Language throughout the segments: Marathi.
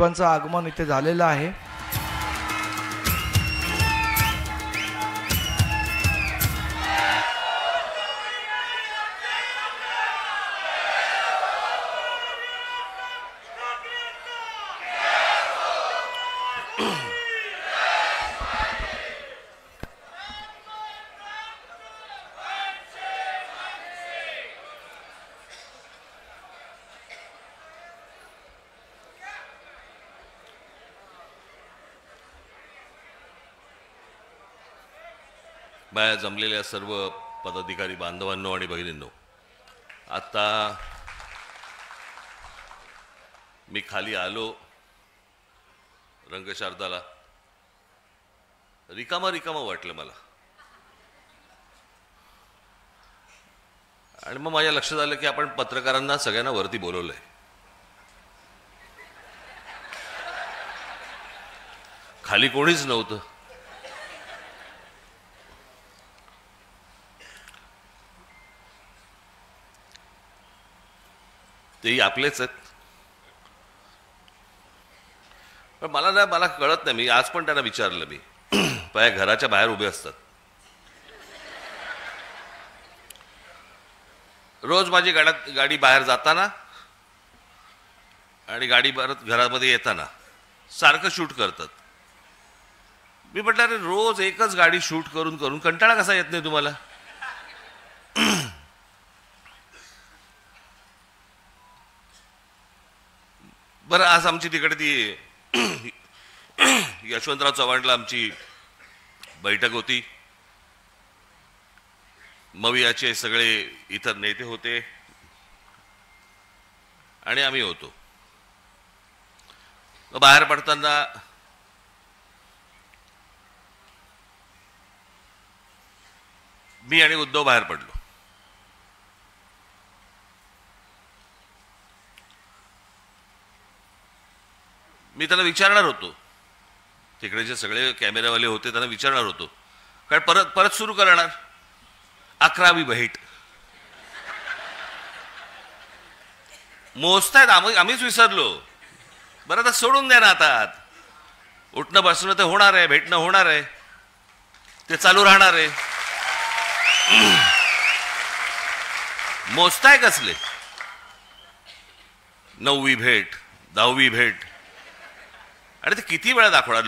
साहेबांचं आगमन इथे झालेलं आहे। बाहेर जमलेल्या सर्व पदाधिकारी बांधवांनो आणि भगिनींनो, आता मी खाली आलो रंगशारदाला, रिकामा रिकामा वाटलं मला आणि मग माझ्या लक्षात आलं की आपण पत्रकारांना सगळ्यांना वरती बोलवलंय। खाली कोणीच नव्हतं। तेही आपलेच आहेत, पण मला कळत नाही। मी आज पण त्यांना विचारलं, मी माझ्या घराच्या बाहेर उभे असतात, रोज माझी गाडी बाहेर जाताना आणि गाडी परत घरामध्ये येताना सारखं शूट करतात। मी म्हटलं अरे रोज एकच गाडी शूट करून करून कंटाळा कसा येत नाही तुम्हाला? बरं, आज आमची तिकडे ती यशवंतराव चव्हाणला आमची बैठक होती। मवियाचे सगळे इतर नेते होते आणि आम्ही होतो। बाहेर पडताना मी आणि उद्धव बाहेर पडलो। मी त्याला विचारणार होतो, तिकडे जे सगळे कॅमेरावाले होते त्यांना विचारणार होतो, कारण परत सुरू करणार 11वी भेट मोजतायत, आम्हीच विसरलो। बरं, आता सोडून द्या ना, आता उठणं बसणं तर होणार आहे, भेटणं होणार आहे, ते चालू राहणार आहे। मोजताय कसले 9वी भेट 10वी भेट, आणि ते किती वेळा दाखवणार?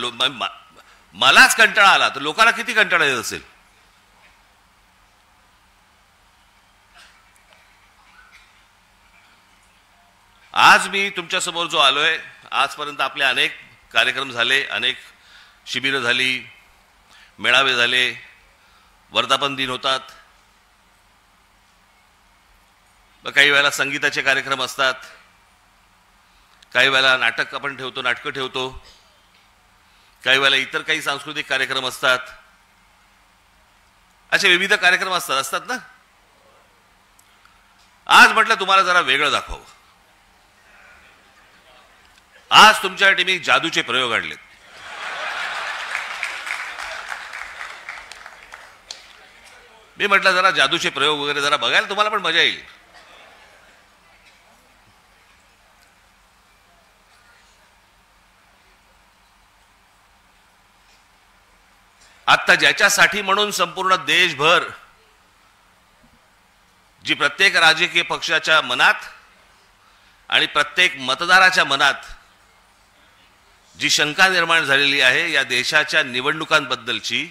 मलाच कंटाळा आला तर लोकांना किती कंटाळा येत असेल? आज मी तुमच्या समोर जो आलोय, आजपर्यंत आपले अनेक कार्यक्रम झाले, अनेक शिबिरं झाली, मेळावे झाले, वर्धापन दिन होतात, काही वेळेला संगीताचे कार्यक्रम असतात, काही वेळेला नाटक आपण ठेवतो, नाटकं ठेवतो, काही वेळेला इतर काही सांस्कृतिक कार्यक्रम असतात, असे विविध कार्यक्रम असतात ना। आज म्हटलं तुम्हाला जरा वेगळं दाखवावं। आज तुमच्यासाठी मी जादूचे प्रयोग आणलेत। मी म्हटलं जरा जादूचे प्रयोग वगैरे जरा बघायला तुम्हाला पण मजा येईल। आता ज्याच्यासाठी म्हणून संपूर्ण देशभर जी प्रत्येक राजकीय पक्षाच्या मनात आणि प्रत्येक मतदाराच्या मनात जी शंका निर्माण झालेली आहे या देशाच्या निवडणुकांबद्दलची,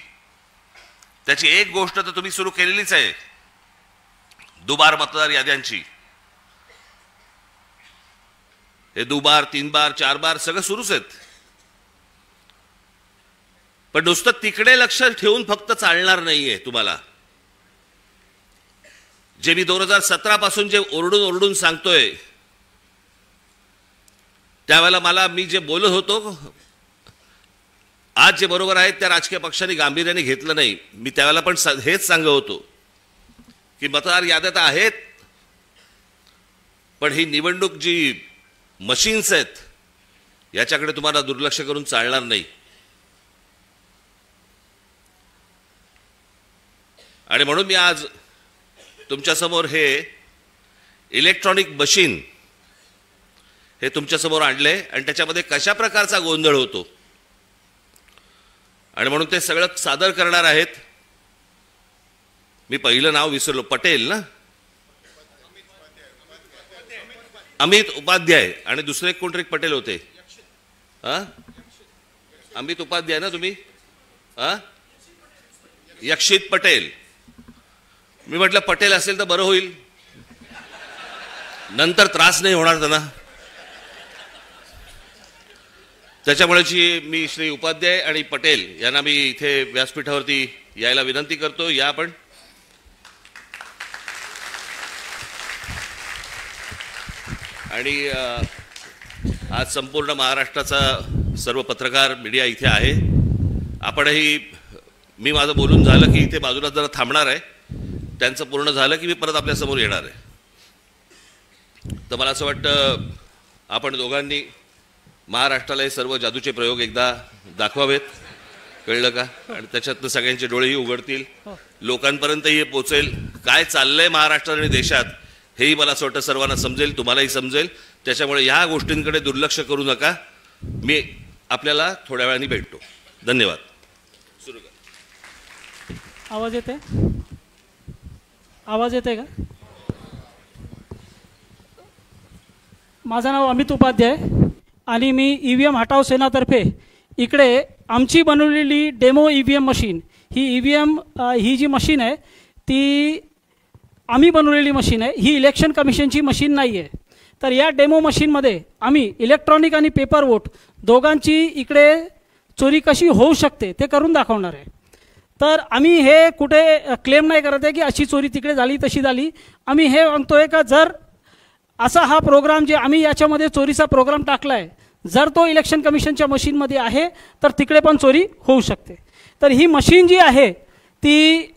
त्याची एक गोष्ट तर तुम्ही सुरू केलेलीच आहे, दुबार मतदार याद्यांची। हे दुबार, 3 बार, 4 बार सगळं सुरूच आहेत, पण नुसतं तिकडे लक्ष ठेवून फक्त चालणार नाहीये तुम्हाला। जे मी 2017 पासून जे ओरडून ओरडून सांगतोय, त्यावेळेला मी जे बोलत होतो, आज जे बरोबर आहेत त्या राजकीय पक्षांनी गांभीर्याने घेतलं नाही। मी त्यावेळेला पण हेच सांगत होतो की मतदार याद्या आहेत, पण ही निवडणूक जी मशीन्स आहेत याच्याकडे तुम्हाला दुर्लक्ष करून चालणार नाही। आणि म्हणून मी आज तुमच्या समोर हे इलेक्ट्रॉनिक मशीन, हे तुमच्यासमोर आणले आणि त्याच्यामध्ये कशा प्रकारचा गोंधळ होतो आणि म्हणून ते सगळं सादर करणार आहेत. मी पहिलं नाव विसरलो, पटेल ना, अमित उपाध्याय, आणि दुसरे कोणतरी पटेल होते. अमित उपाध्याय ना तुम्ही, यक्षित पटेल. मी म्हटलं पटेल असेल तर बरं होईल, नंतर त्रास नाही होणार त्यांना. त्याच्यामुळे मी श्री उपाध्याय आणि पटेल यांना मी इथे व्यासपीठावरती यायला विनंती करतो. या आपण. आणि आज संपूर्ण महाराष्ट्राचा सर्व पत्रकार मीडिया इथे आहे. आपणही, मी माझं बोलून झालं की इथे बाजूला जरा थांबणार आहे, त्यांचं पूर्ण झालं की मी परत आपल्यासमोर येणार आहे. तर मला असं वाटतं आपण दोघांनी महाराष्ट्राला हे सर्व जादूचे प्रयोग एकदा दाखवावेत, कळलं का? आणि त्याच्यातनं सगळ्यांचे डोळेही उघडतील, लोकांपर्यंतही हे पोचेल काय चाललंय महाराष्ट्रात आणि देशात, हेही मला असं वाटतं सर्वांना समजेल, तुम्हालाही समजेल. त्याच्यामुळे ह्या गोष्टींकडे दुर्लक्ष करू नका. मी आपल्याला थोड्या वेळाने भेटतो. धन्यवाद. सुरू कर. आवाज येते? आवाज येते का? माझं नाव अमित उपाध्याय आणि मी EVM हटाव सेनातर्फे इकडे आमची बनवलेली डेमो EVM मशीन, ही EVM ही जी मशीन आहे ती आम्ही बनवलेली मशीन आहे, ही इलेक्शन कमिशनची मशीन नाही आहे. तर या डेमो मशीनमध्ये आम्ही इलेक्ट्रॉनिक आणि पेपर वोट दोघांची इकडे चोरी कशी होऊ शकते ते करून दाखवणार आहे. तर आम्ही हे कुठे क्लेम नाही करत आहे की अशी चोरी तिकडे झाली तशी झाली. आम्ही हे म्हणतोय का जर असा हा प्रोग्राम जे आम्ही याच्यामध्ये चोरीचा प्रोग्राम टाकला आहे, जर तो इलेक्शन कमिशनच्या मशीनमध्ये आहे तर तिकडे पण चोरी होऊ शकते. तर ही मशीन जी आहे ती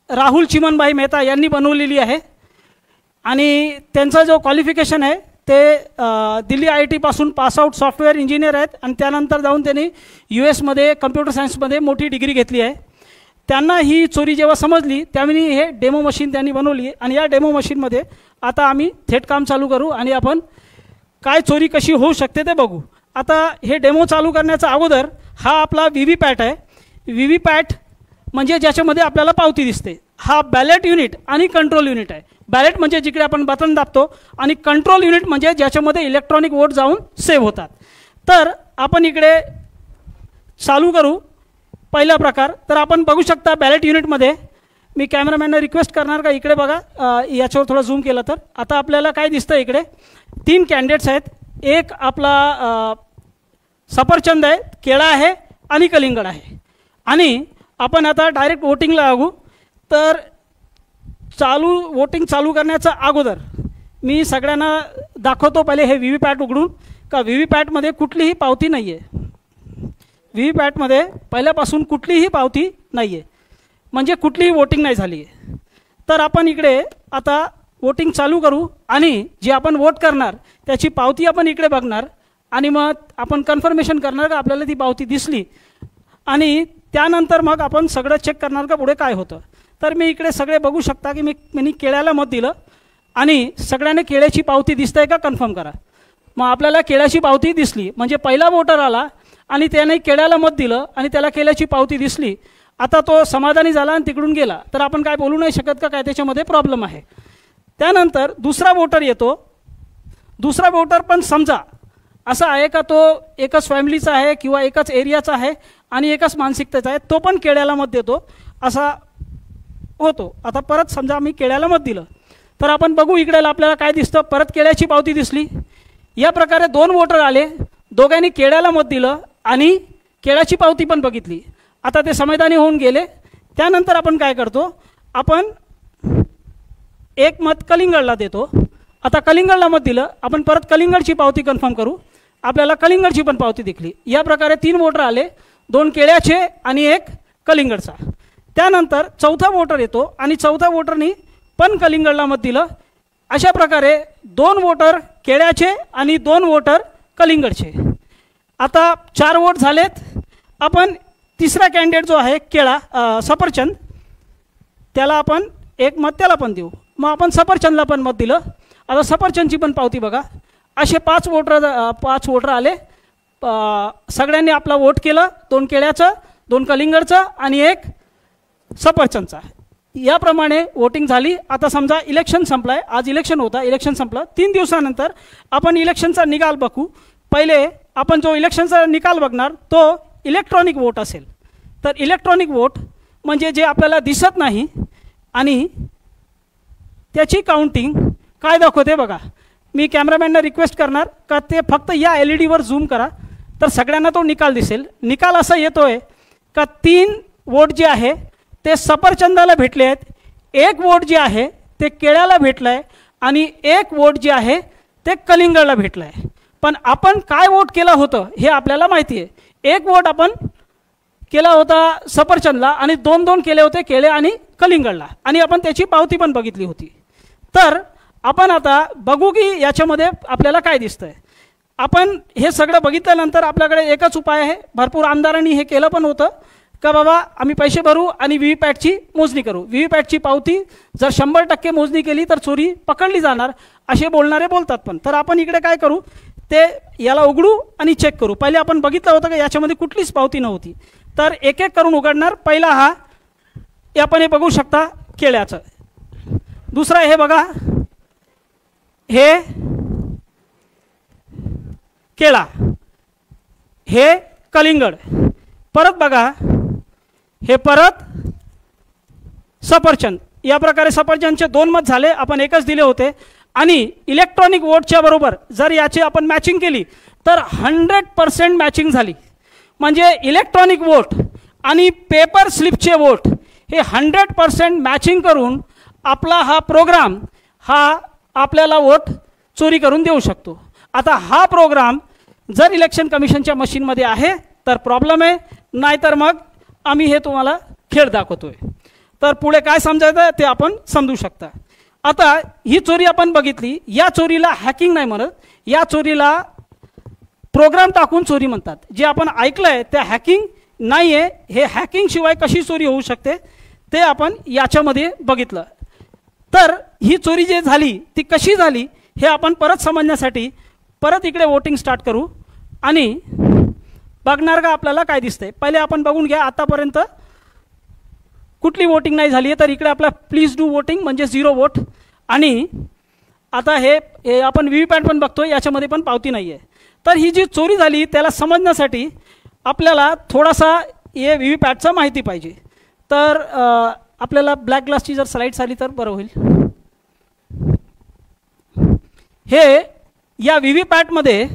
राहुल चिमनभाई मेहता यांनी बनवलेली आहे आणि त्यांचा जो क्वालिफिकेशन आहे ते दिल्ली IIT पासून पासआउट सॉफ्टवेअर इंजिनियर आहेत आणि त्यानंतर जाऊन त्यांनी US मध्ये कम्प्युटर सायन्समध्ये मोठी डिग्री घेतली आहे. त्यांना ही चोरी जेव्हा समजली त्यावेळी हे डेमो मशीन त्यांनी बनवली आणि या डेमो मशीनमध्ये आता आम्ही थेट काम चालू करू आणि आपण काय चोरी कशी होऊ शकते ते बघू. आता हे डेमो चालू करण्याचा अगोदर हा आपला VVPAT आहे. VVPAT म्हणजे ज्याच्यामध्ये आपल्याला पावती दिसते. हा बॅलेट युनिट आणि कंट्रोल युनिट आहे. बॅलेट म्हणजे जिकडे आपण बटन दाबतो आणि कंट्रोल युनिट म्हणजे ज्याच्यामध्ये इलेक्ट्रॉनिक वोट जाऊन सेव्ह होतात. तर आपण इकडे चालू करू पहिला प्रकार. तर आपण बघू शकता बॅलेट युनिटमध्ये, मी कॅमेरामॅनला रिक्वेस्ट करणार का इकडे बघा, याच्यावर थोडं झूम केलं तर आता आपल्याला काय दिसतं, इकडे 3 कॅन्डिडेट्स आहेत. एक आपला सफरचंद आहे, केळा आहे आणि कलिंगड आहे. आणि आपण आता डायरेक्ट वोटिंगला लागू. तर वोटिंग चालू करण्याच्या अगोदर मी सगळ्यांना दाखवतो पहिले हे VVPAT उघडून का VVPATमध्ये कुठलीही पावती नाही आहे. VVPATमध्ये पहिल्यापासून कुठलीही पावती नाही आहे, म्हणजे कुठलीही वोटिंग नाही झाली आहे. तर आपण इकडे आता वोटिंग चालू करू आणि जे आपण वोट करणार त्याची पावती आपण इकडे बघणार आणि मग आपण कन्फर्मेशन करणार का आपल्याला ती पावती दिसली आणि त्यानंतर मग आपण सगळं चेक करणार का पुढे काय होतं. तर मी इकडे सगळे बघू शकता की मी केळ्याला मत दिलं आणि सगळ्यांना केळ्याची पावती दिसतंय का कन्फर्म करा. मग आपल्याला केळ्याची पावती दिसली म्हणजे पहिला वोटर आला आणि त्याने केळ्याला मत दिलं आणि त्याला केळ्याची पावती दिसली. आता तो समाधानी झाला आणि तिकडून गेला तर आपण काय बोलू नाही शकत का काय त्याच्यामध्ये प्रॉब्लेम आहे. त्यानंतर दुसरा वोटर येतो. दुसरा वोटर पण समजा असा आहे का तो एकच फॅमिलीचा आहे किंवा एकच एरियाचा आहे आणि एकच मानसिकतेचा आहे, तो पण केळ्याला मत देतो असा होतो. आता परत समजा मी केळ्याला मत दिलं तर आपण बघू इकडे आपल्याला काय दिसतं, परत केळ्याची पावती दिसली. या प्रकारे 2 वोटर आले, दोघांनी केळ्याला मत दिलं आणि केळ्याची पावती पण बघितली. आता ते समाधानी होऊन गेले. त्यानंतर आपण काय करतो, आपण एक मत कलिंगडला देतो. आता कलिंगडला मत दिलं, आपण परत कलिंगडची पावती कन्फर्म करू. आपल्याला कलिंगडची पण पावती दिसली. या प्रकारे 3 वोटर आले, 2 केळ्याचे आणि 1 कलिंगडचा. त्यानंतर चौथा वोटर येतो आणि चौथा वोटरनी पण कलिंगडला मत दिलं. अशा प्रकारे 2 वोटर केळ्याचे आणि 2 वोटर कलिंगडचे. आता 4 वोट झालेत. आपण तिसरा कॅन्डिडेट जो आहे केळा सफरचंद, त्याला आपण 1 मत त्याला पण देऊ. मग आपण सफरचंदला पण मत दिलं. आता सफरचंदची पण पावती बघा असे 5 वोटर आले. सगळ्यांनी आपला वोट केलं, 2 केळ्याचं, 2 कलिंगडचं आणि 1 सफरचंदचा. याप्रमाणे वोटिंग झाली. आता समजा इलेक्शन संपलं आहे, आज इलेक्शन होता, इलेक्शन संपलं. 3 दिवसानंतर आपण इलेक्शनचा निकाल बघू. पहिले आपण जो इलेक्शनचा निकाल बघणार तो इलेक्ट्रॉनिक वोट असेल. तर इलेक्ट्रॉनिक वोट म्हणजे जे आपल्याला दिसत नाही आणि त्याची काउंटिंग काय दाखवते बघा. मी कॅमेरामॅनला रिक्वेस्ट करणार का ते फक्त या LED वर झूम करा, तर सगळ्यांना तो निकाल दिसेल. निकाल असा येतोय का 3 वोट जे आहे ते सफरचंदाला भेटले आहेत, 1 वोट जे आहे ते केळ्याला भेटलं आहे आणि 1 वोट जे आहे ते कलिंगडला भेटलं आहे. पण आपण काय वोट केलं होतं हे आपल्याला माहिती आहे. 1 वोट आपण केला होता सफरचंदला आणि 2 केले होते केळे आणि कलिंगडला, आणि आपण त्याची पावती पण बघितली होती. तर आपण आता बघू की याच्यामध्ये आपल्याला काय दिसतंय. आपण हे सगळं बघितल्यानंतर आपल्याकडे एकच उपाय आहे. भरपूर आमदारांनी हे केलं पण होतं का बाबा आम्ही पैसे भरू आणि VVPATची मोजणी करू. VVPATची पावती जर 100% मोजणी केली तर चोरी पकडली जाणार असे बोलणारे बोलतात. पण तर आपण इकडे काय करू, ते याला उघडू आणि चेक करू. पहिले आपण बघितलं होतं का याच्यामध्ये कुठलीच पावती नव्हती. तर एक एक करून उघडणार. पहिला हा आपण हे बघू शकता केळ्याचं. दुसरा हे बघा, हे केळा, हे कलिंगड. परत बघा, हे परत सफरचंद. या प्रकारे सफरचंदचे 2 मत झाले, आपण एकच दिले होते. आणि इलेक्ट्रॉनिक वोटच्या बरोबर जर याची आपण मॅचिंग केली तर 100% मॅचिंग झाली. म्हणजे इलेक्ट्रॉनिक वोट आणि पेपर स्लिपचे वोट हे 100% मॅचिंग करून आपला हा प्रोग्राम हा आपल्याला वोट चोरी करून देऊ शकतो. आता हा प्रोग्राम जर इलेक्शन कमिशनच्या मशीनमध्ये आहे तर प्रॉब्लेम आहे, नाहीतर मग आम्ही हे तुम्हाला खेळ दाखवतोय. तर पुढे काय समजायचं ते आपण समजू शकता. आता ही चोरी आपण बघितली. या चोरीला हॅकिंग नाही म्हणत, या चोरीला प्रोग्राम टाकून चोरी म्हणतात. जे आपण ऐकलंय ते हॅकिंग नाही आहे. हे हॅकिंग शिवाय कशी चोरी होऊ शकते ते आपण याच्यामध्ये बघितलं. तर ही चोरी जी झाली ती कशी झाली हे आपण परत समजण्यासाठी परत इकडे वोटिंग स्टार्ट करू आणि बघणार का आपल्याला काय दिसतंय. पहिले आपण बघून घ्या आतापर्यंत कुठली वोटिंग नाही झाली आहे. तर इकडे आपला प्लीज डू वोटिंग म्हणजे 0 वोट. आणि आता हे आपण VVPAT पण बघतोय, याच्यामध्ये पण पावती नाही आहे. तर ही जी चोरी झाली त्याला समजण्यासाठी आपल्याला थोडासा हे VVPATचं माहिती पाहिजे. तर आपल्याला ब्लॅक ग्लासची जर स्लाईड्स आली तर बरं होईल. हे या VVPATमध्ये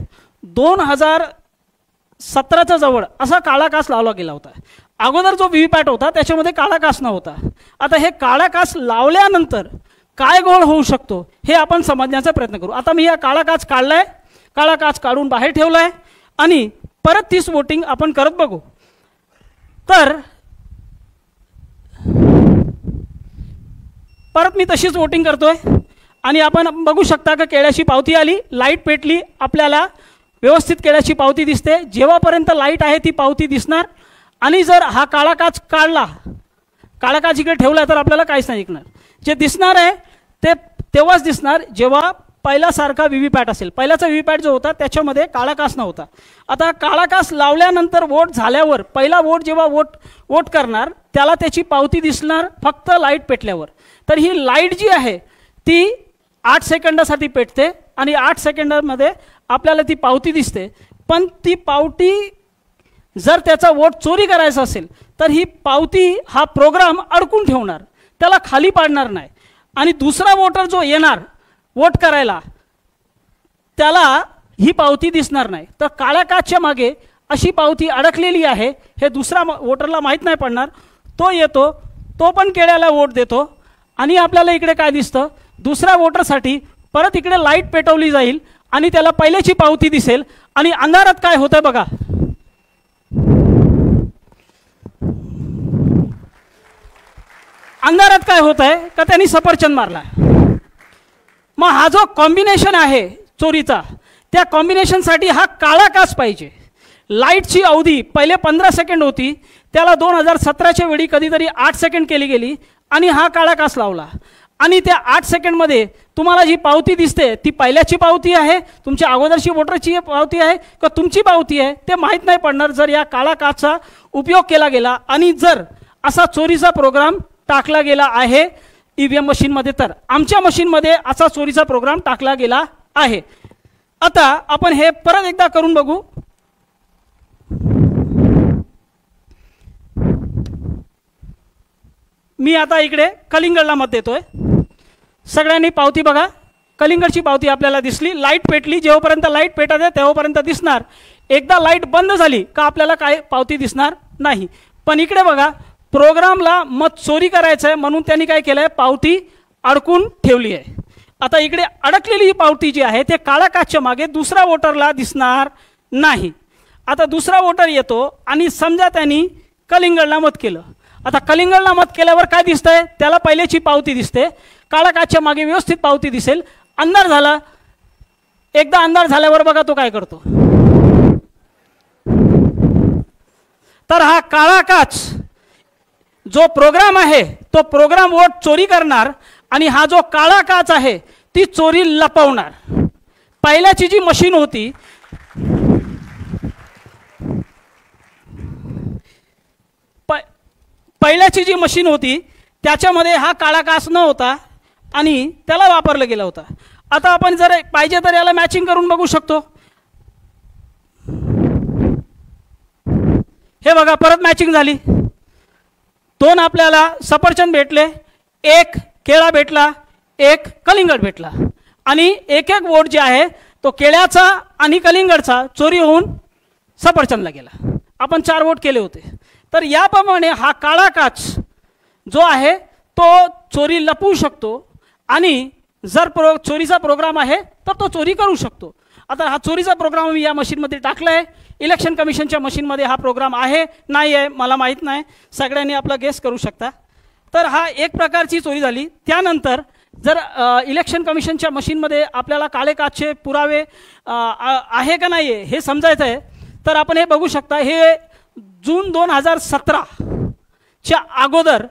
2017च्या जवळ असा काळा कास लावला गेला होता. अगोदर जो VVPAT होता त्याच्यामध्ये काळा कास नव्हता. आता हे काळा कास लावल्यानंतर काय गोळ होऊ शकतो हे आपण समजण्याचा प्रयत्न करू. आता मी हा काळा काच काढलाय, काळा काच काढून बाहेर ठेवलाय आणि परत 30 वोटिंग आपण करत बघू. तर परत मी तशीच वोटिंग करतोय आणि आपण बघू शकता का केळ्याची पावती आली, लाईट पेटली, आपल्याला व्यवस्थित केळ्याची पावती दिसते. जेव्हापर्यंत लाईट आहे ती पावती दिसणार. आणि जर हा काळा काच काढला, काळा काच इकडे ठेवला तर आपल्याला काहीच नाही दिसणार. जे दिसणार आहे ते तेव्हाच दिसणार जेव्हा पहिल्यासारखा VVPAT असेल. पहिल्याचा VVPAT जो होता त्याच्यामध्ये काळा कास नव्हता. आता काळा कास लावल्यानंतर वोट झाल्यावर पहिला वोट जेव्हा वोट करणार त्याला त्याची पावती दिसणार फक्त लाईट पेटल्यावर. तर ही लाईट जी आहे ती 8 सेकंदासाठी पेटते आणि 8 सेकंदामध्ये आपल्याला ती पावती दिसते. पण ती पावती जर त्याचा वोट चोरी करायचा असेल तर ही पावती हा प्रोग्राम अडकून ठेवणार, त्याला खाली पाडणार नाही. आणि दुसरा वोटर जो येणार वोट करायला त्याला ही पावती दिसणार नाही. तर काळ्या काचच्या मागे अशी पावती अडकलेली आहे हे दुसरा वोटरला माहीत नाही पडणार. तो येतो, तो पण केळ्याला वोट देतो आणि आपल्याला इकडे काय दिसतं, दुसऱ्या वोटरसाठी परत इकडे लाईट पेटवली जाईल आणि त्याला पहिल्याची पावती दिसेल. आणि अंधारात काय होतंय बघा, अंधारात काय होत आहे का त्यांनी सफरचंद मारला. मग हा जो कॉम्बिनेशन आहे चोरीचा त्या कॉम्बिनेशनसाठी हा काळा काच पाहिजे. लाईटची अवधी पहिले 15 सेकंड होती, त्याला 2017च्या वेळी कधीतरी 8 सेकंड केली गेली आणि हा काळा काच लावला. आणि त्या 8 सेकंडमध्ये तुम्हाला जी पावती दिसते ती पहिल्याची पावती आहे, तुमच्या अगोदरची वोटरची पावती आहे का तुमची पावती आहे ते माहीत नाही पडणार जर या काळा काचचा उपयोग केला गेला आणि जर असा चोरीचा प्रोग्राम टाकला गेला आहे EVM मशीनमध्ये. तर आमच्या मशीनमध्ये असा चोरीचा प्रोग्राम टाकला गेला आहे. आता आपण हे परत एकदा करून बघू. मी आता इकडे कलिंगडला मत देतोय. सगळ्यांनी पावती बघा. कलिंगडची पावती आपल्याला दिसली. लाईट पेटली. जेव्हापर्यंत लाईट पेटत आहे तेव्हापर्यंत दिसणार. एकदा लाईट बंद झाली का आपल्याला काय पावती दिसणार नाही. पण इकडे बघा, प्रोग्रामला मत चोरी करायचं आहे म्हणून त्यांनी काय केलं आहे, पावती अडकून ठेवली आहे. आता इकडे अडकलेली ही पावती जी आहे ते काळ्या काचच्या मागे दुसऱ्या वोटरला दिसणार नाही. आता दुसरा वोटर येतो आणि समजा त्यांनी कलिंगडला मत केलं. आता कलिंगडला मत केल्यावर काय दिसतंय, त्याला पहिल्याची पावती दिसते. काळ्या काचच्या मागे व्यवस्थित पावती दिसेल. अंधार झाला. एकदा अंधार झाल्यावर बघा तो काय करतो. तर हा काळा काच जो प्रोग्राम आहे तो प्रोग्राम वोट चोरी करणार आणि हा जो काळा काच आहे ती चोरी लपवणार. पहिल्याची जी मशीन होती पहिल्याची जी मशीन होती त्याच्यामध्ये हा काळा काच न होता आणि त्याला वापरला गेला होता. आता आपण जर पाहिजे तर याला मॅचिंग करून बघू शकतो. हे बघा, परत मॅचिंग झाली. 2 आपल्याला सफरचंद भेटले, 1 केळा भेटला, 1 कलिंगड भेटला आणि एक वोट जे आहे तो केळ्याचा आणि कलिंगडचा चोरी होऊन सफरचंदला गेला. आपण 4 वोट केले होते. तर याप्रमाणे हा काळा काच जो आहे तो चोरी लपवू शकतो आणि जर चोरीचा प्रोग्राम आहे तर तो चोरी करू शकतो. आता हा चोरीचा प्रोग्राम मी या मशीनमध्ये टाकला आहे. इलेक्शन कमिशनच्या मशीनमध्ये हा प्रोग्राम आहे नाही आहे मला माहीत नाही. सगळ्यांनी आपला गेस करू शकता. तर हा एक प्रकारची चोरी झाली. त्यानंतर जर इलेक्शन कमिशनच्या मशीनमध्ये आपल्याला काळे काचचे पुरावे आहे का नाही आहे हे समजायचं आहे तर आपण हे बघू शकता. हे जून 2017च्या अगोदर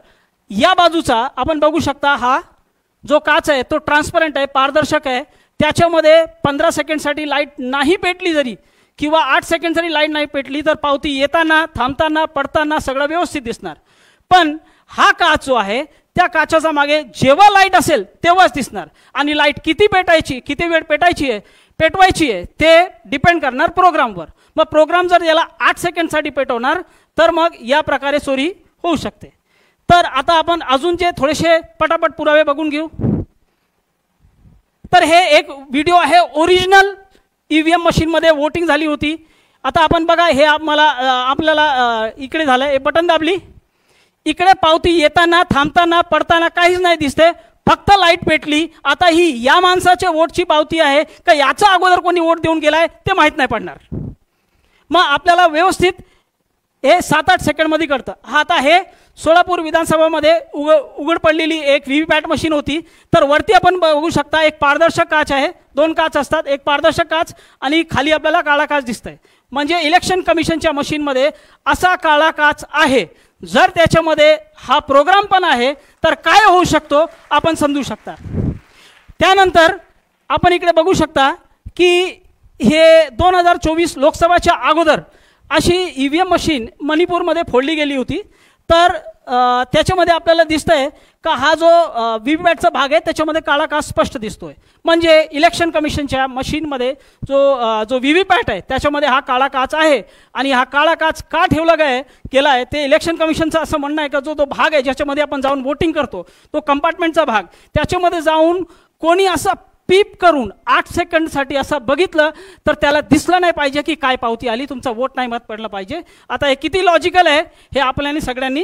या बाजूचा आपण बघू शकता. हा जो काच आहे तो ट्रान्सपरंट आहे, पारदर्शक आहे. त्याच्यामध्ये 15 सेकंडसाठी लाईट नाही पेटली जरी किंवा 8 सेकंड जरी लाईट नाही पेटली तर पावती येताना थांबताना पडताना सगळं व्यवस्थित दिसणार. पण हा काच जो आहे त्या काचाचा मागे जेव्हा लाईट असेल तेव्हाच दिसणार आणि लाईट किती पेटायची, किती वेळ पेटवायची आहे ते डिपेंड करणार प्रोग्रामवर. मग प्रोग्राम जर याला 8 सेकंडसाठी पेटवणार तर मग या प्रकारे चोरी होऊ शकते. तर आता आपण अजून जे थोडेसे पटापट पुरावे बघून घेऊ. तर हे एक व्हिडिओ आहे. ओरिजिनल EVM मशीनमध्ये वोटिंग झाली होती. आता आपण बघा, हे आपल्याला इकडे झालं. हे बटन दाबली, इकडे पावती येताना थांबताना पडताना काहीच नाही दिसते, फक्त लाईट पेटली. आता ही या माणसाच्या वोटची पावती आहे का याचा अगोदर कोणी वोट देऊन गेलाय ते माहीत नाही पडणार. मग आपल्याला व्यवस्थित हे 7-8 सेकंडमध्ये कळतं. हा आता हे सोलापूर विधानसभामध्ये उघड पडलेली एक VVPAT मशीन होती. तर वरती आपण बघू शकता एक पारदर्शक काच आहे. 2 काच असतात, एक पारदर्शक काच आणि खाली आपल्याला काळा काच दिसतंय. म्हणजे इलेक्शन कमिशनच्या मशीनमध्ये असा काळा काच आहे. जर त्याच्यामध्ये हा प्रोग्राम पण आहे तर काय होऊ शकतो आपण समजू शकता. त्यानंतर आपण इकडे बघू शकता की हे 2024 लोकसभाच्या अगोदर अशी EVM मशीन मणिपूरमध्ये फोडली गेली होती. तर त्याच्यामध्ये आपल्याला दिसतंय का हा जो VVPATचा भाग आहे त्याच्यामध्ये काळा काच स्पष्ट दिसतोय. म्हणजे इलेक्शन कमिशनच्या मशीनमध्ये जो VVPAT आहे त्याच्यामध्ये हा काळा काच आहे. आणि हा काळा काच का ठेवला गेला आहे ते इलेक्शन कमिशनचं असं म्हणणं आहे का जो भाग आहे ज्याच्यामध्ये आपण जाऊन वोटिंग करतो तो कंपार्टमेंटचा भाग, त्याच्यामध्ये जाऊन कोणी असा पीप करून 8 सेकंडसाठी असं बघितलं तर त्याला दिसलं नाही पाहिजे की काय पावती आली, तुमचा वोट नाही मत पडलं पाहिजे. आता हे किती लॉजिकल आहे हे आपल्याला सगळ्यांनी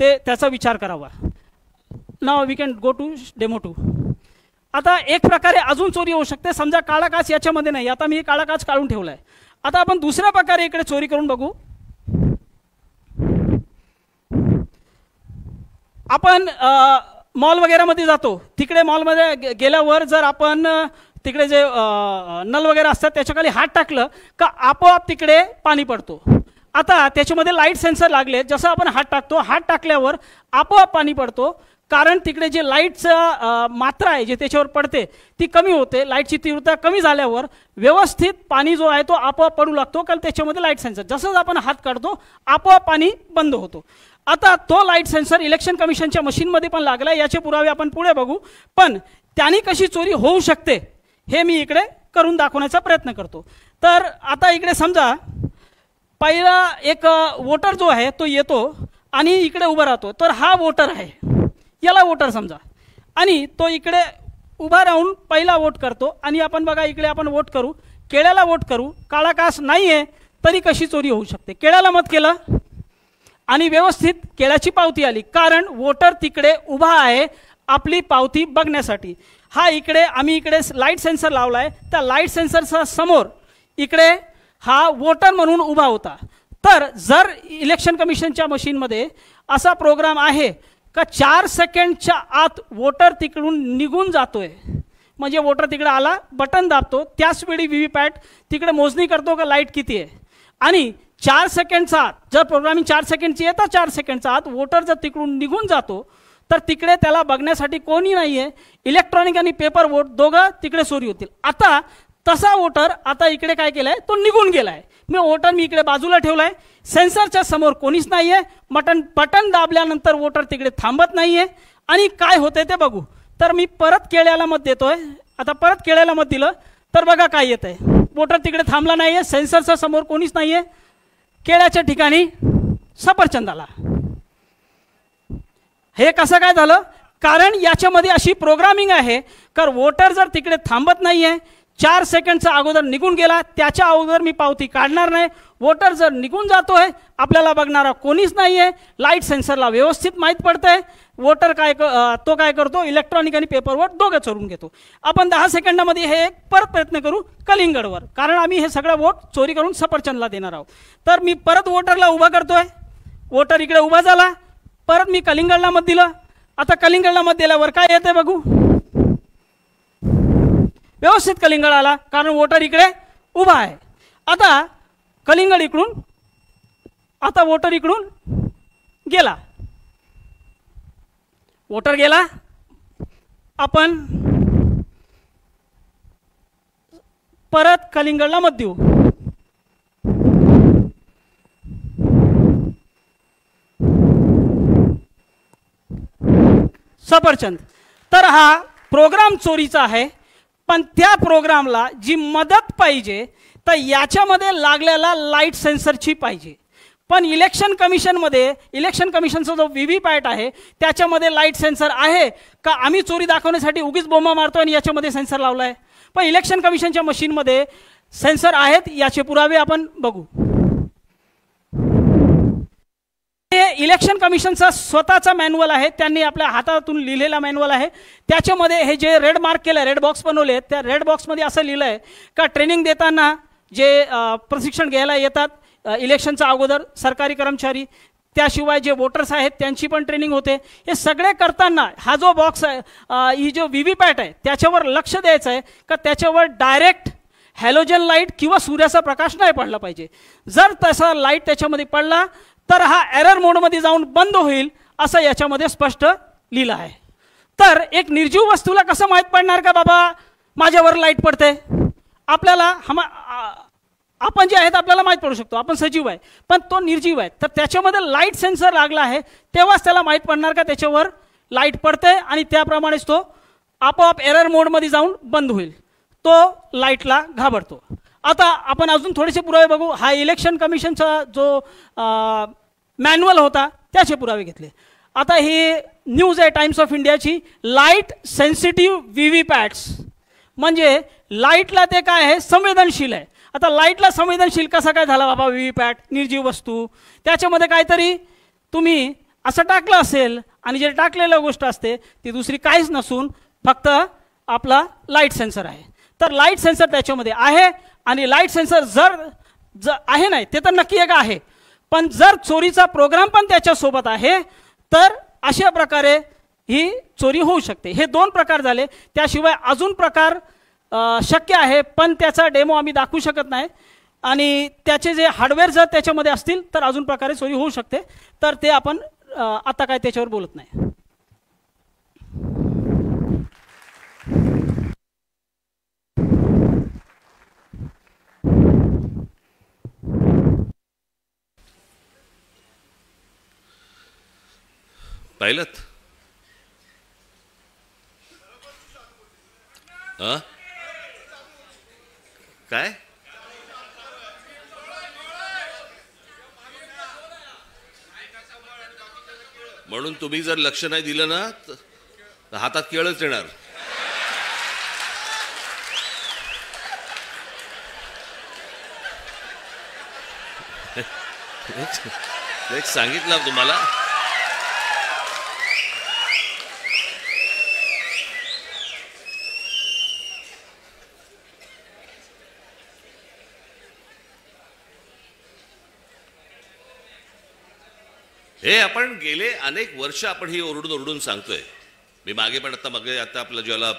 त्याचा विचार करावा. Now we can go to demo 2. आता एक प्रकारे अजून चोरी होऊ शकते. समजा काळा काच याच्यामध्ये नाही, आता मी काळा काच काढून ठेवला आहे. आता आपण दुसऱ्या प्रकारे इकडे चोरी करून बघू. आपण मॉल वगैरेमध्ये जातो, तिकडे मॉलमध्ये गेल्यावर जर आपण तिकडे जे नल वगैरे असतात त्याच्याखाली हात टाकलं का आपोआप तिकडे पाणी पडतो. आता त्याच्यामध्ये लाईट सेन्सर लागले, जसं आपण हात टाकतो, हात टाकल्यावर आपोआप पाणी पडतो. कारण तिकडे जे लाईटचं मात्रा आहे जे त्याच्यावर पडते ती कमी होते. लाईटची तीव्रता कमी झाल्यावर व्यवस्थित पाणी जो आहे तो आपोआप पडू लागतो, कारण त्याच्यामध्ये लाईट सेन्सर, जसंच आपण हात काढतो आपोआप पाणी बंद होतो. आता तो लाईट सेन्सर इलेक्शन कमिशनच्या मशीनमध्ये पण लागला. याचे पुरावे आपण पुढे बघू, पण त्यांनी कशी चोरी होऊ शकते हे मी इकडे करून दाखवण्याचा प्रयत्न करतो. तर आता इकडे समजा पहिला एक वोटर जो आहे तो येतो आणि इकडे उभा राहतो. तर हा वोटर आहे, याला वोटर समजा, आणि तो इकडे उभा राहून पहिला वोट करतो. आणि आपण बघा इकडे आपण वोट करू, केळ्याला वोट करू, काळा कास नाही आहे तरी कशी चोरी होऊ शकते. केळ्याला मत केलं आणि व्यवस्थित केळ्याची पावती आली, कारण वोटर तिकडे उभा आहे आपली पावती बघण्यासाठी. हा इकडे आम्ही इकडे लाईट सेन्सर लावला आहे, त्या लाईट सेन्सरचा समोर इकडे हा वोटर म्हणून उभा होता. तर जर इलेक्शन कमिशनच्या मशीनमध्ये असा प्रोग्राम आहे का 4 सेकंडच्या आत वोटर तिकडून निघून जातोय, म्हणजे वोटर तिकडे आला, बटन दाबतो, त्याच वेळी व्हीव्हीपॅट तिकडे मोजणी करतो का लाईट किती आहे, आणि 4 सेकंडचा आत जर प्रोग्रामिंग 4 सेकंडची आहे तर 4 सेकंडचा आत वोटर जर तिकडून निघून जातो तर तिकडे त्याला बघण्यासाठी कोणी नाही आहे. इलेक्ट्रॉनिक आणि पेपर वोट दोघं तिकडे चोरी होतील. आता तसा वोटर आता इकडे काय केलाय, तो निघून गेलाय. वोटर मी इकडे बाजूला ठेवलाय, सेन्सरच्या समोर कोणीच नाही आहे. बटन दाबल्यानंतर वोटर तिकडे थांबत नाही आहे. आणि काय होतंय ते बघू. तर मी परत केळ्याला मत देतोय. आता परत केळ्याला मत दिलं तर बघा काय येत आहे, वोटर तिकडे थांबला नाही आहे, सेन्सरच्या समोर कोणीच नाही आहे, केळ्याच्या ठिकाणी सफरचंद आला. हे कसं काय झालं, कारण याच्यामध्ये अशी प्रोग्रामिंग आहे तर वोटर जर तिकडे थांबत नाही आहे, 4 सेकंडचा अगोदर निघून गेला, त्याच्या अगोदर मी पावती काढणार नाही. वोटर जर निघून जातोय, आपल्याला बघणारा कोणीच नाही आहे, लाईट सेन्सरला व्यवस्थित माहीत पडतंय, वोटर तो काय करतो, इलेक्ट्रॉनिक आणि पेपर वोट दोघं चोरून घेतो. आपण 10 सेकंदामध्ये हे परत प्रयत्न करू कलिंगडवर, कारण आम्ही हे सगळं वोट चोरी करून सफरचंदला देणार आहोत. तर मी परत वोटरला उभा करतोय, वोटर इकडे उभा झाला, परत मी कलिंगडला मत दिलं. आता कलिंगडला मत दिल्यावर काय येते बघू, व्यवस्थित कलिंगड आला, कारण वोटर इकडे उभा आहे. आता कलिंगड इकडून, आता वोटर इकडून गेला, वोटर गेला. आपण परत कलिंगडला मत देऊ. सफरचंद. तर हा प्रोग्राम चोरीचा आहे, पण त्या प्रोग्रामला जी मदत पाहिजे तर याच्यामध्ये लागलेला लाईट सेन्सरची पाहिजे. पण इलेक्शन कमिशनचा जो व्हीव्हीपॅट आहे त्याच्यामध्ये लाईट सेन्सर आहे का, आम्ही चोरी दाखवण्यासाठी उगीच बोंबा मारतो आणि याच्यामध्ये सेन्सर लावला आहे. पण इलेक्शन कमिशनच्या मशीनमध्ये सेन्सर आहेत, याचे पुरावे आपण बघू. हे इलेक्शन कमिशनचा स्वतःचा मॅन्युअल आहे, त्यांनी आपल्या हातातून लिहिलेला मॅन्युअल आहे. त्याच्यामध्ये हे जे रेड मार्क केलं, रेड बॉक्स बनवले, त्या रेड बॉक्समध्ये असं लिहिलं आहे का ट्रेनिंग देताना जे प्रशिक्षण घ्यायला येतात इलेक्शनच्या अगोदर सरकारी कर्मचारी, त्याशिवाय जे वोटर्स आहेत त्यांची पण ट्रेनिंग होते. हे सगळे करताना हा जो बॉक्स आहे, ही जो व्हीव्हीपॅट आहे त्याच्यावर लक्ष द्यायचं आहे का त्याच्यावर डायरेक्ट हॅलोजन लाईट किंवा सूर्याचा प्रकाश नाही पडला पाहिजे. जर तसा लाईट त्याच्यामध्ये पडला तर हा एरर मोडमध्ये जाऊन बंद होईल, असं याच्यामध्ये स्पष्ट लिहिलं आहे. तर एक निर्जीव वस्तूला कसं माहीत पडणार का बाबा माझ्यावर लाईट पडते, आपल्याला आपण जे आहेत आपल्याला माहीत पडू शकतो, आपण सजीव आहे, पण तो निर्जीव आहे. तर त्याच्यामध्ये लाईट सेन्सर लागला आहे, तेव्हाच त्याला माहीत पडणार का त्याच्यावर लाईट पडते, आणि त्याप्रमाणेच तो आपोआप एरर मोडमध्ये जाऊन बंद होईल, तो लाईटला घाबरतो. आता आपण अजून थोडेसे पुरावे बघू. हा इलेक्शन कमिशनचा जो मॅन्युअल होता त्याचे पुरावे घेतले. आता ही न्यूज आहे टाइम्स ऑफ इंडियाची, लाईट सेन्सिटिव्ह व्हीव्हीपॅट्स, म्हणजे लाईटला ते काय आहे, संवेदनशील आहे. आता लाईटला संवेदनशील कसा काय झाला बाबा व्हीव्हीपॅट, निर्जीव वस्तू, त्याच्यामध्ये काहीतरी तुम्ही असं टाकलं असेल, आणि जे टाकलेलं गोष्ट असते ती दुसरी काहीच नसून फक्त आपला लाईट सेन्सर आहे. तर लाईट सेन्सर त्याच्यामध्ये आहे, आणि लाईट सेन्सर जर आहे नाही ते तर नक्की एक आहे, पण जर चोरीचा प्रोग्राम पण त्याच्यासोबत आहे तर अशा प्रकारे ही चोरी होऊ शकते. हे 2 प्रकार झाले, त्याशिवाय अजून प्रकार शक्य आहे, पण त्याचा डेमो आम्ही दाखवू शकत नाही, आणि त्याचे जे हार्डवेअर जर त्याच्यामध्ये असतील तर अजून प्रकारे चोरी होऊ शकते. तर ते आपण आता काय त्याच्यावर बोलत नाही. पाहिलं काय म्हणून तुम्ही जर लक्ष नाही दिलं ना तर हातात केळच येणार. एक सांगितलं तुम्हाला. हे आपण गेले अनेक वर्ष आपण ही ओरडून ओरडून सांगतोय. मी मागे पण आता आपलं ज्याला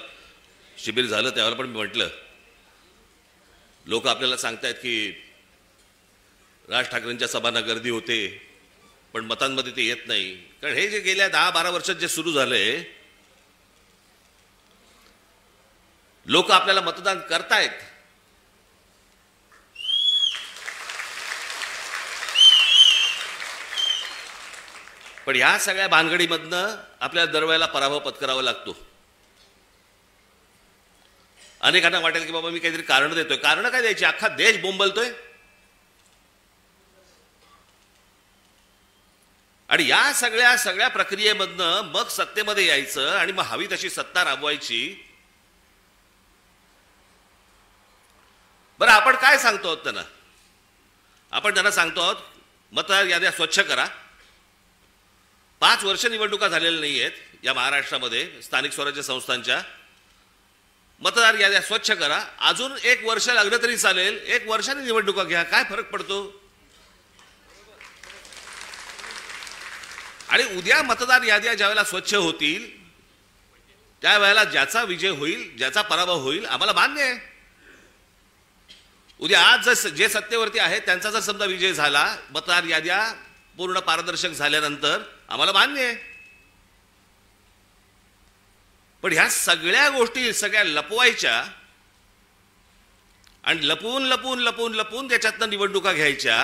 शिबिर झालं त्यावेळेला पण मी म्हटलं, लोक आपल्याला सांगतायत की राज ठाकरेंच्या सभांना गर्दी होते पण मतांमध्ये ते येत नाही. कारण हे जे गेल्या 10-12 वर्षात जे सुरू झालंय, लोक आपल्याला मतदान करतायत, पण ह्या सगळ्या भानगडीमधनं आपल्याला दरवेळेला पराभव पत्करावा लागतो. अनेकांना वाटेल की बाबा मी काहीतरी कारण देतोय. कारण काय द्यायची, अख्खा देश बोंबलतोय. आणि या सगळ्या प्रक्रियेमधनं मग सत्तेमध्ये यायचं आणि मग हवी तशी सत्ता राबवायची. बरं, आपण काय सांगतो आहोत त्यांना? आपण त्यांना सांगतो आहोत मतदार याद्या स्वच्छ करा. 5 वर्ष निवडणुका झालेल्या नाही आहेत या महाराष्ट्रामध्ये स्थानिक स्वराज्य संस्थांच्या. मतदार याद्या स्वच्छ करा. अजून 1 वर्ष लागलं तरी चालेल, 1 वर्षाने निवडणुका घ्या, काय फरक पडतो? आणि उद्या मतदार याद्या ज्यावेळेला स्वच्छ होतील त्यावेळेला ज्याचा विजय होईल, ज्याचा पराभव होईल, आम्हाला मान्य आहे. उद्या आज जे सत्तेवरती आहे त्यांचा जर समजा विजय झाला, मतदार याद्या पूर्ण पारदर्शक झाल्यानंतर, आम्हाला मान्य आहे. पण ह्या सगळ्या गोष्टी सगळ्या लपवायच्या आणि लपवून लपवून लपवून लपवून त्याच्यातनं निवडणुका घ्यायच्या.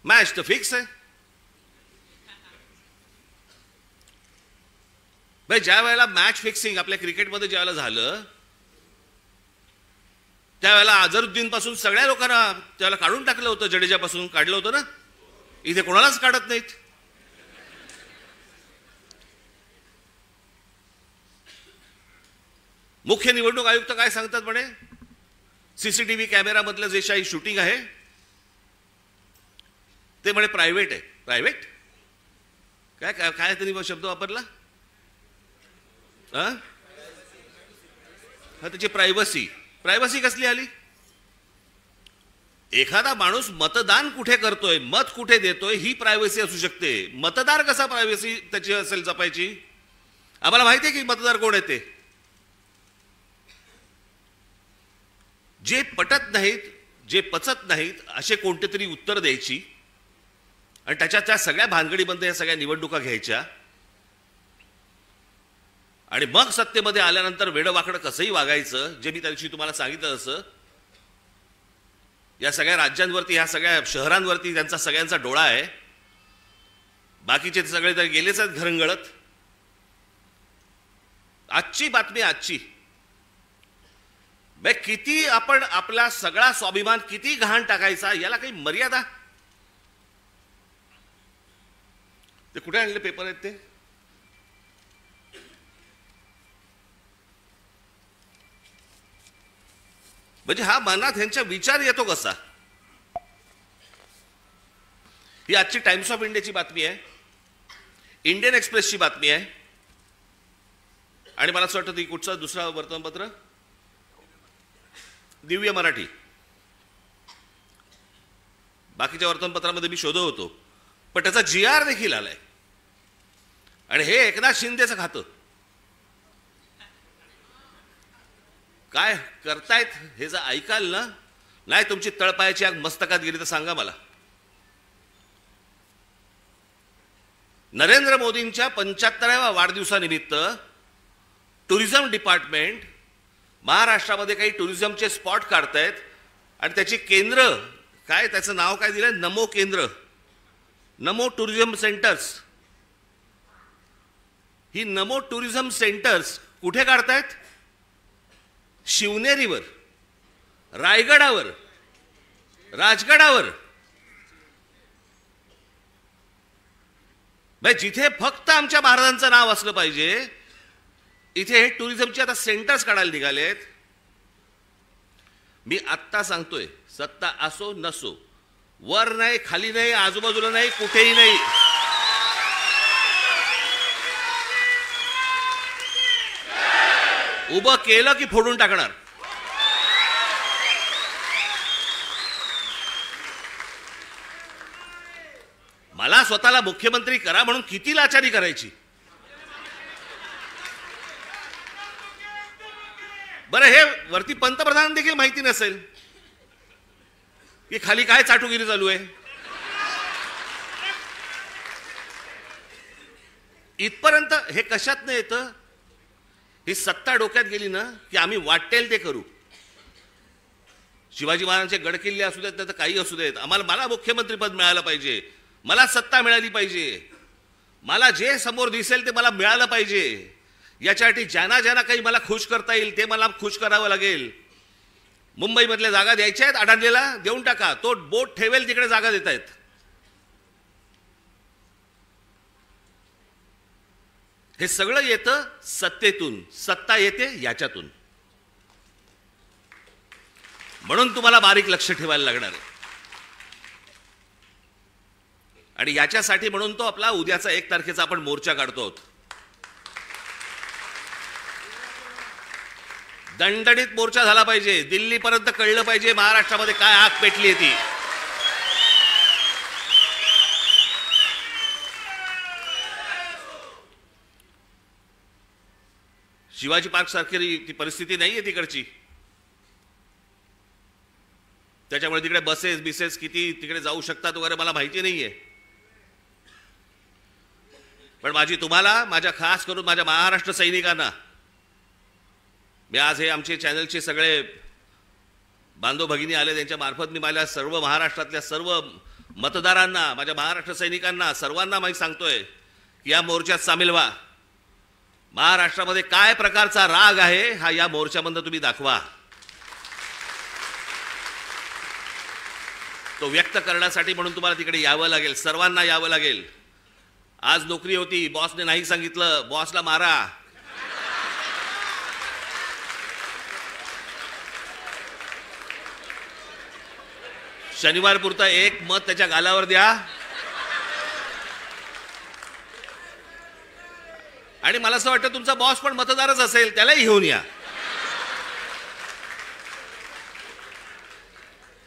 मॅच तर फिक्स आहे भाई. ज्या वेळेला मॅच फिक्सिंग आपल्या क्रिकेटमध्ये ज्या वेळेला झालं त्यावेळेला अझरुद्दीन पासून सगळ्या लोकांना त्यावेळेला काढून टाकलं होतं. जडेजापासून काढलं होतं ना. इथे कोणालाच काढत नाहीत. मुख्य निवडणूक आयुक्त काय सांगतात म्हणे, सीसीटीव्ही कॅमेरामधलं जे काही शूटिंग आहे ते म्हणे प्रायव्हेट आहे. प्रायव्हेट काय काय काय त्यांनी शब्द वापरला? हा, त्याची प्रायव्हसी. प्रायव्हसी कसली आली? एखादा माणूस मतदान कुठे करतोय, मत कुठे देतोय, ही प्रायव्हसी असू शकते. मतदार कसा प्रायव्हसी त्याची असेल जपायची? आम्हाला माहिती आहे की मतदार कोण आहे ते. जे पटत नाहीत, जे पचत नाहीत असे कोणते तरी उत्तर द्यायची आणि त्या सगळ्या भानगडीमध्ये या सगळ्या निवडणुका घ्यायच्या. आणि मग सत्तेमध्ये आल्यानंतर वेडवाकडं कसंही वागायचं, जे मी त्या दिवशी तुम्हाला सांगितलं तसं. या सगळ्या राज्यांवरती, या सगळ्या शहरांवरती त्यांचा सगळ्यांचा डोळा आहे. बाकीचे सगळे तर गेलेच आहेत घरंगळत. आजची बातमी, आजची किती आपण आपला सगळा स्वाभिमान किती घाण टाकायचा, याला काही मर्यादा? ते कुठे आणले पेपर आहेत ते? म्हणजे हा मनात ह्यांचा विचार येतो कसा? ही आजची टाइम्स ऑफ इंडियाची बातमी आहे, इंडियन एक्सप्रेसची बातमी आहे आणि मला असं वाटतं ती कुठचं दुसरा वर्तमानपत्र, दिव्य मराठी. बाकीच्या वर्तमानपत्रामध्ये मी शोधत होतो पण त्याचा GR देखील आलाय. आणि हे एकनाथ शिंदेचं खातं. काय करतायत हे जर ऐकाल ना, नाही तुमची तळपायाची आग मस्तकात गेली तर सांगा मला. नरेंद्र मोदींच्या 75व्या वाढदिवसानिमित्त टुरिझम डिपार्टमेंट महाराष्ट्रामध्ये काही टुरिझमचे स्पॉट काढतायत आणि त्याची केंद्र काय, त्याचं नाव काय दिलंय, नमो केंद्र. नमो टुरिझम सेंटर्स, ही नमो टुरिझम सेंटर्स कुठे काढतायत? शिवनेरीवर, रायगडावर, राजगडावर, जिथे फक्त आमच्या महाराजांचं नाव असलं पाहिजे, इथे हे टुरिझमचे आता सेंटर्स काढायला निघालेत. मी आत्ता सांगतोय, सत्ता असो नसो, वर नाही, खाली नाही, आजूबाजूला नाही, कुठेही नाही, उभं केलं की फोडून टाकणार. मला स्वतःला मुख्यमंत्री करा म्हणून किती लाचारी करायची? बरं, हे वरती पंतप्रधान देखील माहिती नसेल की खाली काय चाटुगिरी चालू आहे. इथपर्यंत हे कशात नाही येतं? ही सत्ता डोक्यात गेली ना की आम्ही वाटेल ते करू. शिवाजी महाराजांचे गडकिल्ले असू देत, तर काही असू देत, मला मुख्यमंत्रीपद मिळालं पाहिजे, मला सत्ता मिळाली पाहिजे, मला जे समोर दिसेल ते मला मिळालं पाहिजे. याच्यासाठी ज्यांना ज्यांना काही मला खुश करता येईल ते मला खुश करावं लागेल. मुंबईमधल्या जागा द्यायच्या आहेत, अडाणलेला देऊन टाका, तो बोट ठेवेल तिकडे जागा देत आहेत. हे सगळं येतं सत्तेतून, सत्ता येते याच्यातून. म्हणून तुम्हाला बारीक लक्ष ठेवायला लागणार आहे. आणि याच्यासाठी म्हणून तो आपला उद्याचा 1 तारखेचा आपण मोर्चा काढतो आहोत. दणदणीत मोर्चा झाला पाहिजे, दिल्लीपर्यंत कळलं पाहिजे महाराष्ट्रामध्ये काय आग पेटली आहे ती. शिवाजी पार्क सारखी ती परिस्थिती नाहीये तिकडची. त्याच्यामुळे तिकडे बसेस किती तिकडे जाऊ शकतात वगैरे मला माहिती नाहीये. पण माझी तुम्हाला, माझ्या खास करून माझ्या महाराष्ट्र सैनिकांना, मी आज हे आमचे चॅनलचे सगळे बांधव भगिनी आले, त्यांच्या मार्फत मी माझ्या सर्व महाराष्ट्रातल्या सर्व मतदारांना, माझ्या महाराष्ट्र सैनिकांना, सर्वांना मी सांगतोय की या मोर्चात सामील व्हा. महाराष्ट्रामध्ये काय प्रकारचा राग आहे हा या मोर्चामधून तुम्ही दाखवा. तो व्यक्त करण्यासाठी म्हणून तुम्हाला तिकडे यावं लागेल, सर्वांना यावं लागेल. आज नोकरी होती, बॉसने नाही सांगितलं, बॉसला मारा. शनिवार पुरता 1 मत त्याच्या गालावर द्या. आणि मला असं वाटतं तुमचा बॉस पण मतदारच असेल, त्यालाही घेऊन या.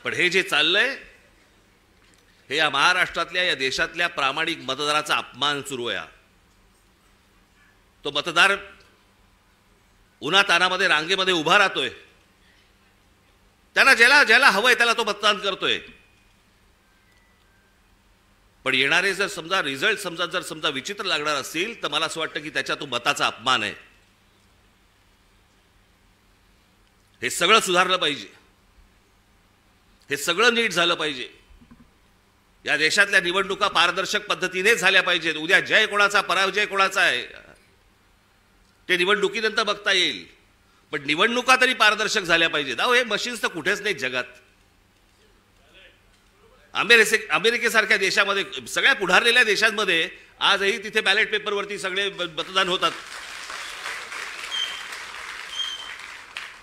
पण हे जे चाललंय हे या महाराष्ट्रातल्या, या देशातल्या प्रामाणिक मतदाराचा अपमान सुरू आहे. तो मतदार उन्हातानामध्ये रांगेमध्ये उभा राहतोय, त्यांना ज्याला हवंय त्याला तो मतदान करतोय. पण येणारे जर समजा रिझल्ट समजा विचित्र लागणार असतील तर मला असं वाटतं की त्याच्या तो मताचा अपमान आहे. हे सगळं सुधारलं पाहिजे, हे सगळं नीट झालं पाहिजे. या देशातल्या निवडणुका पारदर्शक पद्धतीने झाल्या पाहिजेत. उद्या जय कोणाचा पराजय कोणाचा आहे ते निवडणुकीनंतर बघता येईल, पण निवडणुका तरी पारदर्शक झाल्या पाहिजेत. अहो, हे मशीन्स तर कुठेच नाहीत जगात. अमेरिकेसारख्या देशामध्ये, सगळ्या पुढारलेल्या देशांमध्ये आजही तिथे बॅलेट पेपरवरती सगळे मतदान होतात.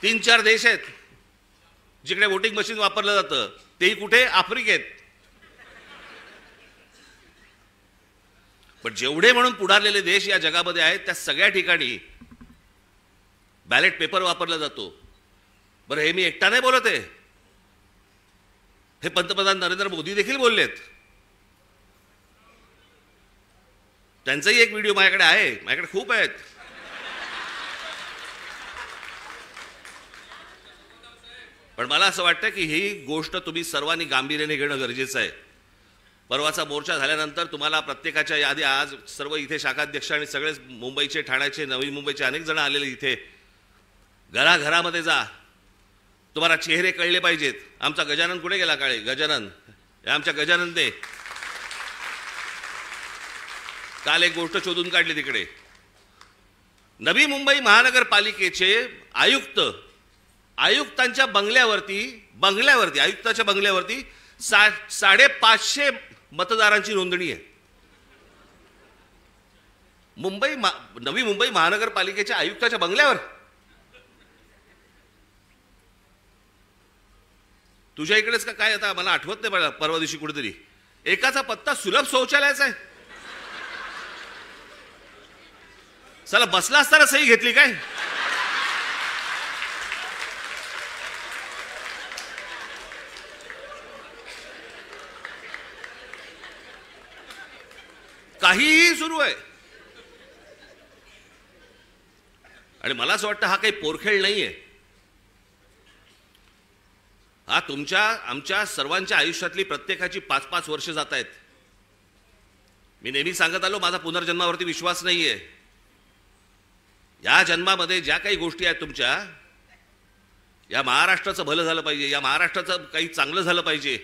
3-4 देश आहेत जिकडे वोटिंग मशीन वापरलं जातं, तेही कुठे? आफ्रिकेत. पण जेवढे म्हणून पुढारलेले देश या जगामध्ये आहेत त्या सगळ्या ठिकाणी बॅलेट पेपर वापरला जातो. बरं, हे मी एकटा नाही बोलत आहे, हे पंतप्रधान नरेंद्र मोदी देखील बोललेत. त्यांचाही एक व्हिडिओ माझ्याकडे आहे, माझ्याकडे खूप आहेत. पण मला असं वाटतं की ही गोष्ट तुम्ही सर्वांनी गांभीर्याने घेणं गरजेचं आहे. परवाचा मोर्चा झाल्यानंतर तुम्हाला प्रत्येकाच्या यादी, आज सर्व इथे शाखाध्यक्ष आणि सगळेच मुंबईचे, ठाण्याचे, नवी मुंबईचे अनेक जण आलेले इथे, घराघरामध्ये जा, तुम्हाला चेहरे कळले पाहिजेत. आमचा गजानन कुठे गेला? काळे गजानन, हे आमच्या गजानन दे. काल एक गोष्ट शोधून काढली तिकडे. नवी मुंबई महानगरपालिकेचे आयुक्तांच्या बंगल्यावरती आयुक्ताच्या बंगल्यावरती 550 मतदारांची नोंदणी आहे. नवी मुंबई महानगरपालिकेच्या आयुक्ताच्या बंगल्यावर. तुझ्या इकडेच का काय? आता मला आठवत नाही, मला परवा दिवशी कुठेतरी एकाचा पत्ता सुलभ शौचालयाचा आहे. चला बसला असताना सही घेतली काय? काहीही सुरू आहे. आणि मला असं वाटतं हा काही पोरखेळ नाहीये. हा आमच्या सर्वांच्या आयुष्यातली प्रत्येकाची 5-5 वर्ष जात आहेत. मी नेहमी सांगत आलो, माझा पुनर्जन्मावरती विश्वास नाहीये. या जन्मामध्ये ज्या काही गोष्टी आहेत तुमच्या, या महाराष्ट्राचं भलं झालं पाहिजे, या महाराष्ट्राचं काही चांगलं झालं पाहिजे,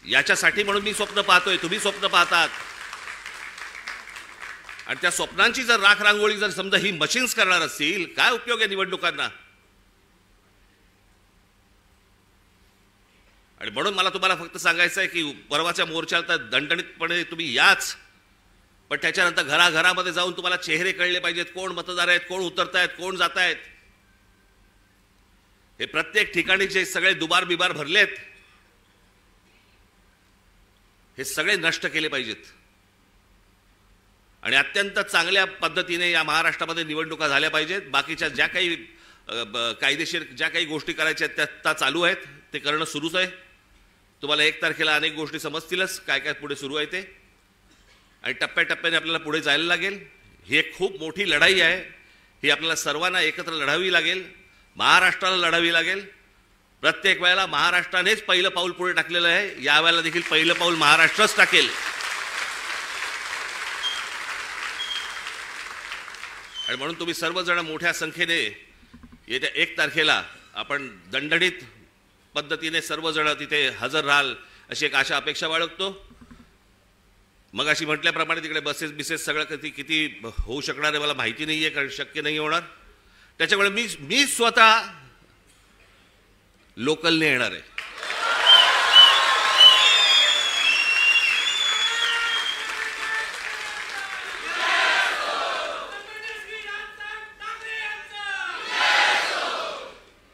याच्यासाठी म्हणून मी स्वप्न पाहतोय, तुम्ही स्वप्न पाहतात. आणि त्या स्वप्नांची जर राखरांगोळी जर समजा ही मशीन्स करणार असतील, काय उपयोग आहे निवडणुकांना? आणि म्हणून मला तुम्हाला फक्त सांगायचं आहे की परवाच्या मोर्चाला दणदणीतपणे तुम्ही याच, पण त्याच्यानंतर घराघरामध्ये जाऊन तुम्हाला चेहरे कळले पाहिजेत, कोण मतदार आहेत, कोण उतरतायत, कोण जात आहेत. हे प्रत्येक ठिकाणी जे सगळे दुबार बिबार भरलेत, हे सगळे नष्ट केले पाहिजेत. आणि अत्यंत चांगल्या पद्धतीने या महाराष्ट्रामध्ये निवडणुका झाल्या पाहिजेत. बाकीच्या ज्या काही कायदेशीर ज्या काही गोष्टी करायच्या आहेत त्या चालू आहेत, ते करणं सुरूच आहे. तुम्हाला 1 तारखेला अनेक गोष्टी समजतीलच काय काय पुढे सुरू आहे ते. आणि टप्प्याटप्प्याने आपल्याला पुढे जायला लागेल. ही एक खूप मोठी लढाई आहे. ही आपल्याला सर्वांना एकत्र लढावी लागेल, महाराष्ट्राला लढावी लागेल. प्रत्येक वेळेला महाराष्ट्रानेच पहिलं पाऊल पुढे टाकलेलं आहे. यावेळेला देखील पहिलं पाऊल महाराष्ट्रच टाकेल. आणि म्हणून तुम्ही सर्वजण मोठ्या संख्येने येत्या 1 तारखेला आपण दणदणीत पद्धतीने सर्वजण तिथे हजर राहाल अशी एक आशा अपेक्षा बाळगतो. मग अशी म्हटल्याप्रमाणे तिकडे बसेस सगळं किती होऊ शकणार आहे मला माहिती नाही आहे, कारण शक्य नाही होणार. त्याच्यामुळे मी स्वतः लोकलने येणार आहे.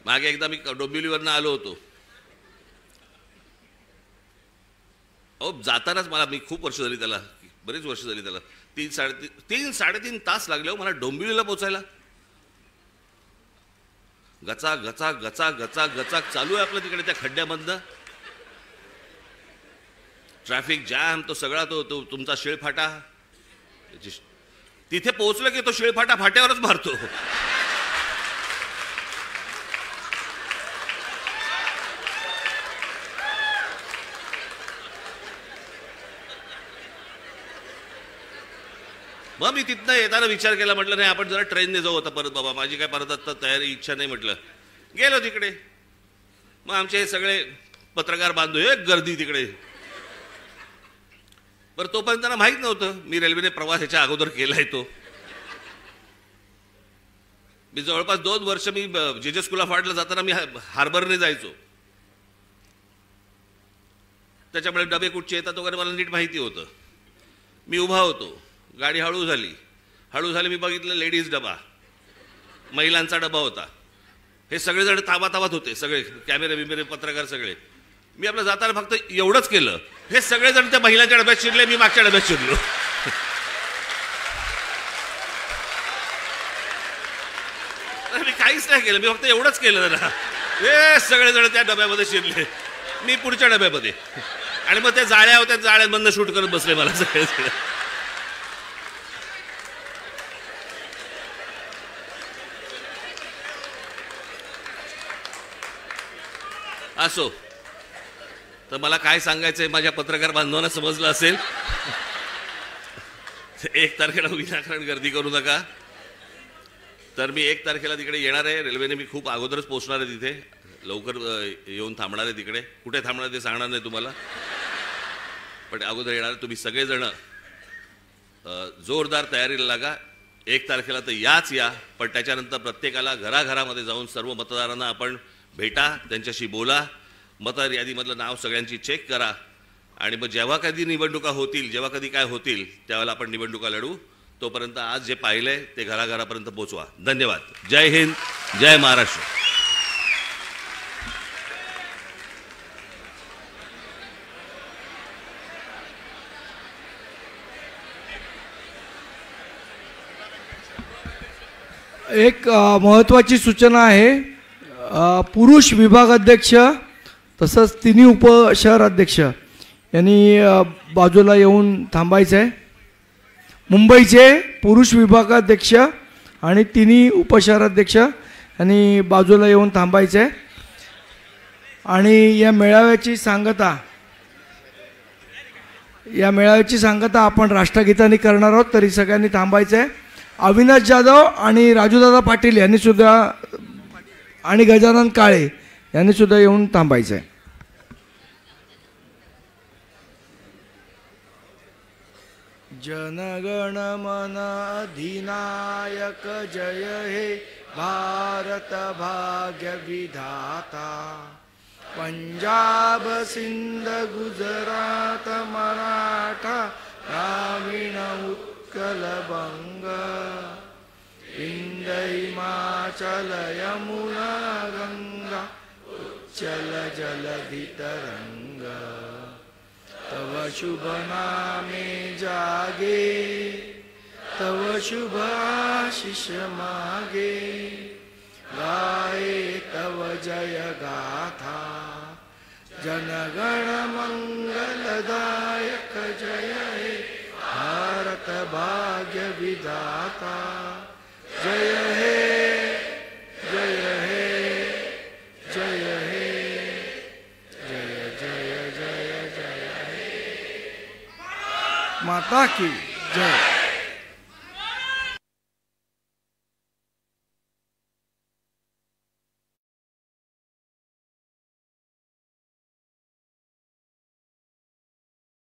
मागे एकदा मी डोंबिवलीवरनं आलो होतो. जातानाच मी खूप वर्ष झाली त्याला, बरीच वर्ष झाली त्याला, 3-3.5 तास लागले हो मला डोंबिवलीला पोहोचायला. गचा गचा गचा गचा गचा चालू आहे आपलं तिकडे त्या खड्ड्यामधनं. ट्रॅफिक जॅम, तो सगळा तो तुमचा शिळफाटा. तिथे पोहोचलं की तो शिळफाटा फाट्यावरच मारतो. मग मी तिथनं येताना विचार केला, म्हटलं नाही आपण जरा ट्रेनने जाऊ आता परत. बाबा माझी काय परत आता तयारी इच्छा नाही. म्हटलं गेलो तिकडे. मग आमचे सगळे पत्रकार बांधव, एक गर्दी तिकडे. बरं तोपर्यंत त्यांना माहीत नव्हतं मी रेल्वेने प्रवास ह्याच्या अगोदर केलाय तो. मी जवळपास 2 वर्ष मी जे स्कूल ऑफ आर्टला जाताना मी हार्बरने जायचो. त्याच्यामुळे डबे कुठचे येतात वगैरे मला नीट माहिती होतं. मी उभा होतो, गाडी हळू झाली, मी बघितलं लेडीज डबा, महिलांचा डबा होता. हे सगळेजण ताबाताबात होते, सगळे कॅमेरे बिमेरे पत्रकार सगळे. मी आपलं जाताना फक्त एवढंच केलं, हे सगळेजण त्या महिलांच्या डब्यात शिरले, मी मागच्या डब्यात शिरलो. मी काहीच नाही केलं, मी फक्त एवढंच केलं जरा. हे सगळेजण त्या डब्यामध्ये शिरले, मी पुढच्या डब्यामध्ये. आणि मग त्या जाळ्या होत्या, जाळ्यांमधनं शूट करत बसले मला सगळे. असो, तर मला काय सांगायचंय माझ्या पत्रकार बांधवांना समजलं असेल. 1 तारखेला विनाकारण गर्दी करू नका. तर मी 1 तारखेला तिकडे येणार आहे. रेल्वेने मी खूप अगोदरच पोहोचणार आहे तिथे, लवकर येऊन थांबणार आहे तिकडे. कुठे थांबणार ते सांगणार नाही तुम्हाला, पण अगोदर येणार. तुम्ही सगळेजण जोरदार तयारीला लागा. 1 तारखेला तर या, पण त्याच्यानंतर प्रत्येकाला घराघरामध्ये जाऊन सर्व मतदारांना आपण भेटा, त्यांच्याशी बोला, मतदार यादीमधलं नाव सगळ्यांची चेक करा आणि मग जेव्हा कधी निवडणुका होतील, जेव्हा कधी काय होतील त्यावेळेला आपण निवडणुका लढू. तोपर्यंत आज जे पाहिलंय ते घराघरापर्यंत पोचवा. धन्यवाद. जय हिंद, जय महाराष्ट्र. एक महत्त्वाची सूचना आहे. पुरुष विभाग अध्यक्ष तसंच तिन्ही उपशहर अध्यक्ष यांनी बाजूला येऊन थांबायचं आहे. मुंबईचे पुरुष विभागाध्यक्ष आणि तिन्ही उपशहराध्यक्ष यांनी बाजूला येऊन थांबायचं आहे. आणि या मेळाव्याची सांगता आपण राष्ट्रगीताने करणार आहोत, तरी सगळ्यांनी थांबायचं आहे. अविनाश जाधव आणि राजूदादा पाटील यांनी सुद्धा आणि गजानन काळे यांनी सुद्धा येऊन थांबायचं आहे. जनगण मन अधिनायक जय हे भारत भाग्य विधाता. पंजाब सिंध गुजरात मराठा द्राविड उत्कल बंग. विंध्य हिमाचल यमुना गंगा उच्चल जलधि तरंग. तव शुभ नामे जागे, तव शुभ आशीष मागे. गाये तव जय गाथा, जनगण मंगलदायक जय हे भारत भाग्य विधाता. जय हे, जय हे, जय हे, जय जय जय जय हे. माता की जय.